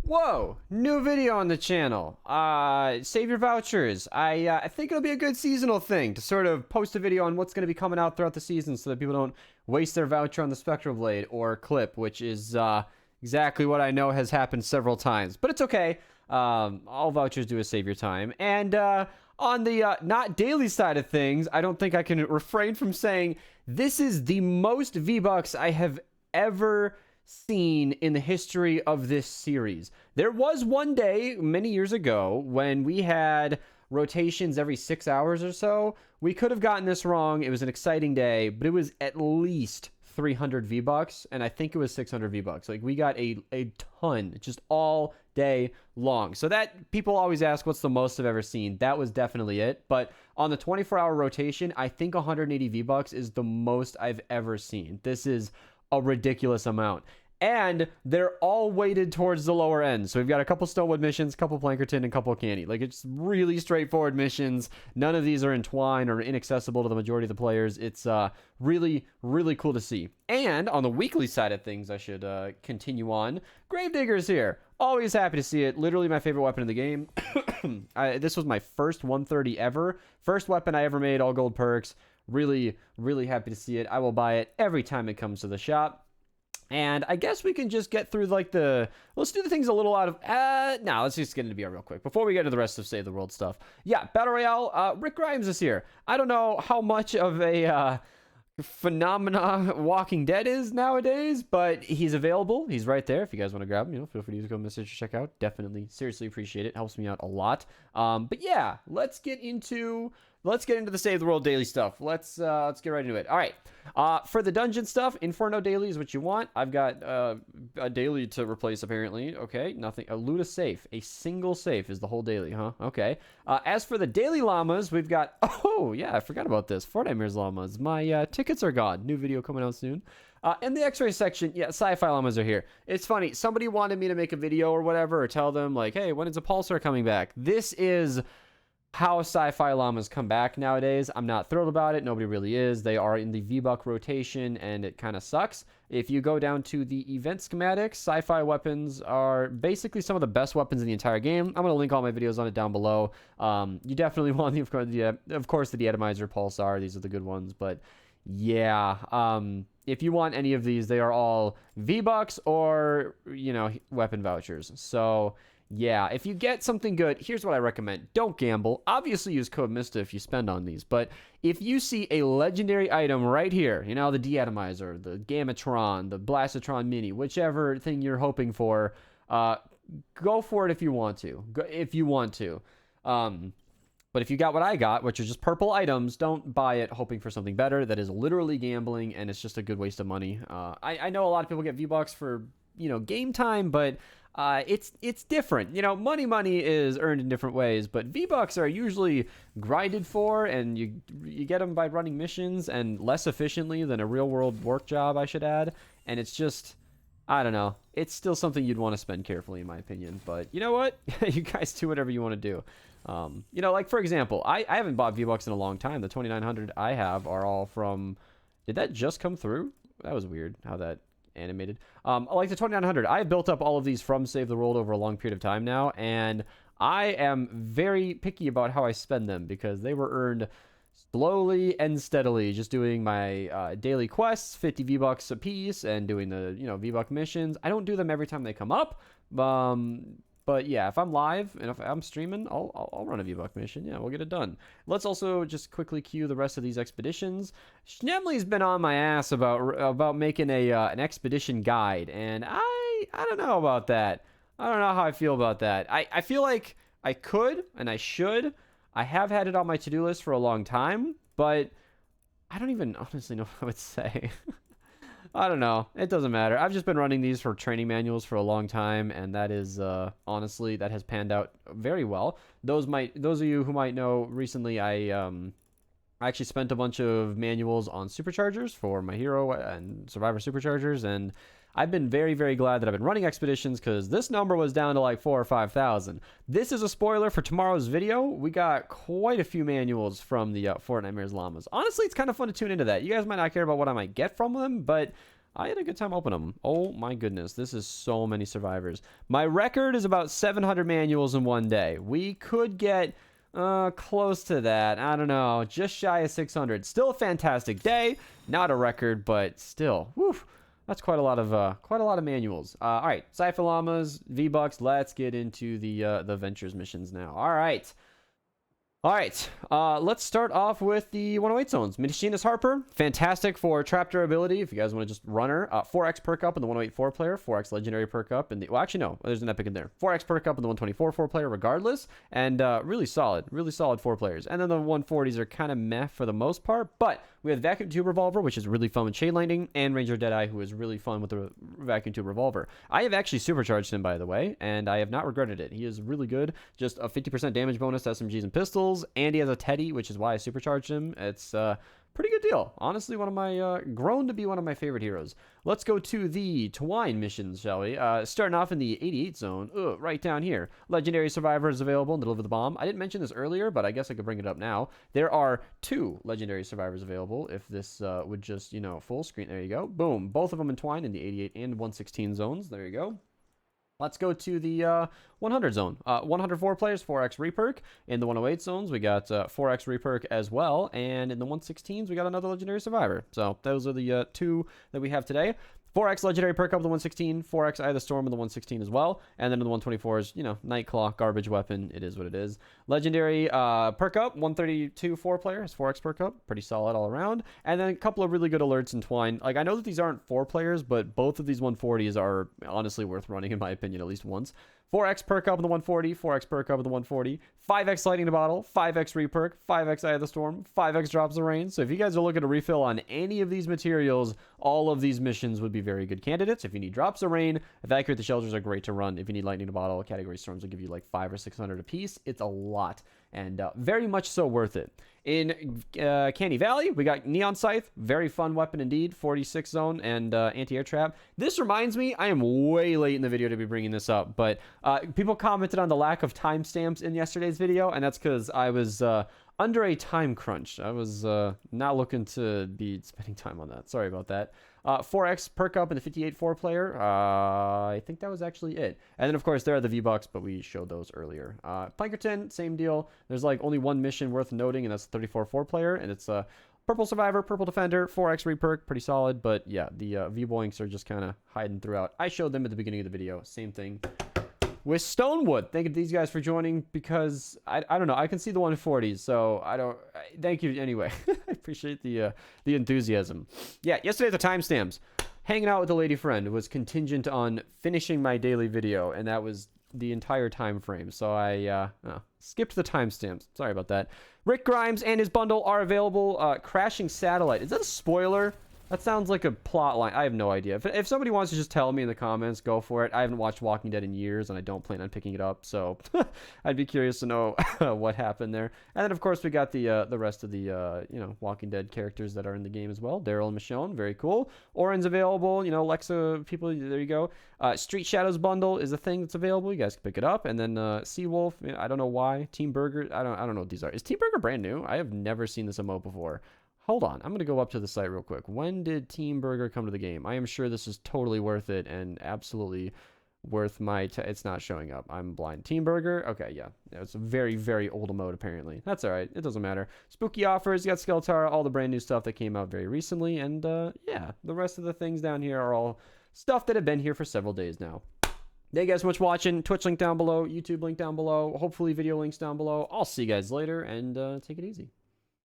Whoa, new video on the channel. Save your vouchers. I think it'll be a good seasonal thing to sort of post a video on what's going to be coming out throughout the season so that people don't waste their voucher on the Spectral Blade or Clip, which is exactly what I know has happened several times. But it's okay. All vouchers do is save your time. And on the not daily side of things, I don't think I can refrain from saying this is the most V-Bucks I have ever seen in the history of this series. There was one day many years ago when we had rotations every 6 hours or so. We could have gotten this wrong. It was an exciting day, but it was at least 300 V-Bucks, and I think it was 600 V-Bucks. Like, we got a ton just all day long. So that, people always ask what's the most I've ever seen. That was definitely it. But on the 24-hour rotation, I think 180 V-Bucks is the most I've ever seen. This is a ridiculous amount. And they're all weighted towards the lower end. So we've got a couple Stonewood missions, a couple Plankerton, and a couple Canny. Like, it's really straightforward missions. None of these are in Twine or inaccessible to the majority of the players. It's really, really cool to see. And on the weekly side of things, I should continue on. Gravedigger's here. Always happy to see it. Literally my favorite weapon in the game. This was my first 130 ever. First weapon I ever made, all gold perks. Really, really happy to see it. I will buy it every time it comes to the shop. And I guess we can just get through like let's do the things a little out of, let's just get into BR real quick before we get to the rest of Save the World stuff. Yeah, Battle Royale, Rick Grimes is here. I don't know how much of a phenomena Walking Dead is nowadays, but he's available. He's right there. If you guys want to grab him, feel free to use the code message to check out. Definitely, seriously appreciate it. Helps me out a lot. But yeah, let's get into the Save the World daily stuff. Let's get right into it. All right. For the dungeon stuff, Inferno daily is what you want. I've got a daily to replace apparently. Okay, nothing. Loot a safe. A single safe is the whole daily, huh? Okay. As for the daily llamas, we've got. Oh yeah, I forgot about this. Fortnite llamas. My tickets are gone. New video coming out soon. In the X-ray section, yeah, sci-fi llamas are here. It's funny. Somebody wanted me to make a video or whatever, or tell them like, hey, when is a pulsar coming back? This is how sci-fi llamas come back nowadays. I'm not thrilled about it. Nobody really is. They are in the V-Buck rotation, and it kind of sucks. If you go down to the event schematics, sci-fi weapons are basically some of the best weapons in the entire game. I'm going to link all my videos on it down below. You definitely want of course, the de-atomizer, pulsar. These are the good ones, but yeah. If you want any of these, they are all V-Bucks or, weapon vouchers. So yeah, if you get something good, here's what I recommend. Don't gamble. Obviously, use code Mista if you spend on these. But if you see a legendary item right here, the de-atomizer, the Gamatron, the Blastotron Mini, whichever thing you're hoping for, go for it if you want to. But if you got what I got, which are just purple items, don't buy it hoping for something better. That is literally gambling, and it's just a good waste of money. I know a lot of people get V-Bucks for, game time, but it's different. Money is earned in different ways, but V-Bucks are usually grinded for, and you get them by running missions and less efficiently than a real-world work job, I should add. And it's just, I don't know. It's still something you'd want to spend carefully, in my opinion. But you know what? You guys do whatever you want to do. Like, for example, I haven't bought V-Bucks in a long time. The 2900 I have are all from... Did that just come through? That was weird, how that animated. Like the 2900, I've built up all of these from Save the World over a long period of time now, and I am very picky about how I spend them because they were earned slowly and steadily, just doing my daily quests, 50 V-Bucks a piece, and doing the V-Buck missions. I don't do them every time they come up, but yeah, if I'm live and if I'm streaming, I'll run a V-Buck mission. Yeah, we'll get it done. Let's also just quickly queue the rest of these expeditions. Schnemley's been on my ass about making an expedition guide, and I don't know about that. I don't know how I feel about that. I feel like I could and I should. I have had it on my to-do list for a long time, but I don't even honestly know what I would say. I don't know. It doesn't matter. I've just been running these for training manuals for a long time, and that is honestly, that has panned out very well. Those of you who might know, recently I actually spent a bunch of manuals on superchargers for my hero and survivor superchargers, and I've been very, very glad that I've been running expeditions because this number was down to like 4,000 or 5,000. This is a spoiler for tomorrow's video. We got quite a few manuals from the Fortnite Llamas. Honestly, it's kind of fun to tune into that. You guys might not care about what I might get from them, but I had a good time opening them. Oh my goodness, this is so many survivors. My record is about 700 manuals in one day. We could get close to that. I don't know, just shy of 600. Still a fantastic day. Not a record, but still, whew, that's quite a lot of manuals. All right, Cypher Llamas, V-Bucks. Let's get into the Ventures missions now. All right. Let's start off with the 108 zones. Machinist Harper, fantastic for trap durability if you guys want to just run her. 4x perk up in the 108 player, 4x legendary perk up in the, well, actually no, there's an epic in there. 4x perk up in the 124 player regardless, and really solid 4 players. And then the 140s are kind of meh for the most part, but we have Vacuum Tube Revolver, which is really fun with Chain Lightning, and Ranger Deadeye, who is really fun with the Vacuum Tube Revolver. I have actually supercharged him, by the way, and I have not regretted it. He is really good. Just a 50% damage bonus to SMGs and pistols, and he has a Teddy, which is why I supercharged him. It's pretty good deal. Honestly, one of my, grown to be one of my favorite heroes. Let's go to the Twine Missions, shall we? Starting off in the 88 zone, right down here. Legendary Survivor is available and Deliver the Bomb. I didn't mention this earlier, but I guess I could bring it up now. There are 2 Legendary Survivors available if this would just, you know, full screen. There you go. Boom. Both of them in Twine in the 88 and 116 zones. There you go. Let's go to the 100 zone. 104 players, 4x reperk. In the 108 zones, we got 4x reperk as well. And in the 116s, we got another Legendary Survivor. So those are the 2 that we have today. 4x legendary perk up in the 116, 4x Eye of the Storm in the 116 as well. And then in the 124s, you know, Nightclaw, garbage weapon. It is what it is. Legendary perk up, 132 4-player is 4x perk up. Pretty solid all around. And then a couple of really good alerts in Twine. Like, I know that these aren't 4 players, but both of these 140s are honestly worth running, in my opinion, at least once. 4x perk up in the 140, 4x perk up in the 140, 5x Lightning in a Bottle, 5x reperk, 5x Eye of the Storm, 5x Drops of Rain. So if you guys are looking to refill on any of these materials, all of these missions would be very good candidates. If you need Drops of Rain, Evacuate the Shelters are great to run. If you need Lightning in a Bottle, Category Storms will give you like 500 or 600 a piece. It's a lot, and very much so worth it. In Canny Valley, we got Neon Scythe, very fun weapon indeed, 46 zone and anti-air trap. This reminds me, I am way late in the video to be bringing this up, but people commented on the lack of timestamps in yesterday's video, and that's because I was under a time crunch. I was not looking to be spending time on that. Sorry about that. 4x perk up in the 58 4-player. I think that was actually it. And then, of course, there are the V-Bucks, but we showed those earlier. Plankerton, same deal. There's like only one mission worth noting, and that's the 34 4-player, and it's Purple Survivor, Purple Defender, 4x reperk, pretty solid. But yeah, the V-Boinks are just kind of hiding throughout. I showed them at the beginning of the video. Same thing with Stonewood. Thank you to these guys for joining, because I don't know, I can see the 140s, so thank you anyway. I appreciate the enthusiasm. Yeah, yesterday the timestamps, hanging out with a lady friend was contingent on finishing my daily video, and that was the entire time frame, so I skipped the timestamps. Sorry about that. Rick Grimes and his bundle are available. Crashing Satellite, is that a spoiler? That sounds like a plot line. I have no idea. If somebody wants to just tell me in the comments, go for it. I haven't watched Walking Dead in years, and I don't plan on picking it up, so I'd be curious to know what happened there. And then, of course, we got the rest of the you know, Walking Dead characters that are in the game as well. Daryl and Michonne, very cool. Orin's available. You know, Lexa people. There you go. Street Shadows bundle is a thing that's available. You guys can pick it up. And then Seawolf. You know, I don't know why. Team Burger. I don't know what these are. Is Team Burger brand new? I have never seen this emote before. Hold on, I'm going to go up to the site real quick. When did Team Burger come to the game? I am sure this is totally worth it and absolutely worth my... It's not showing up. I'm blind. Team Burger? Okay, yeah. It's a very, very old emote, apparently. That's all right. It doesn't matter. Spooky offers. You got Skeletara, all the brand new stuff that came out very recently. And, yeah, the rest of the things down here are all stuff that have been here for several days now. Thank you guys so much for watching. Twitch link down below. YouTube link down below. Hopefully video links down below. I'll see you guys later, and take it easy.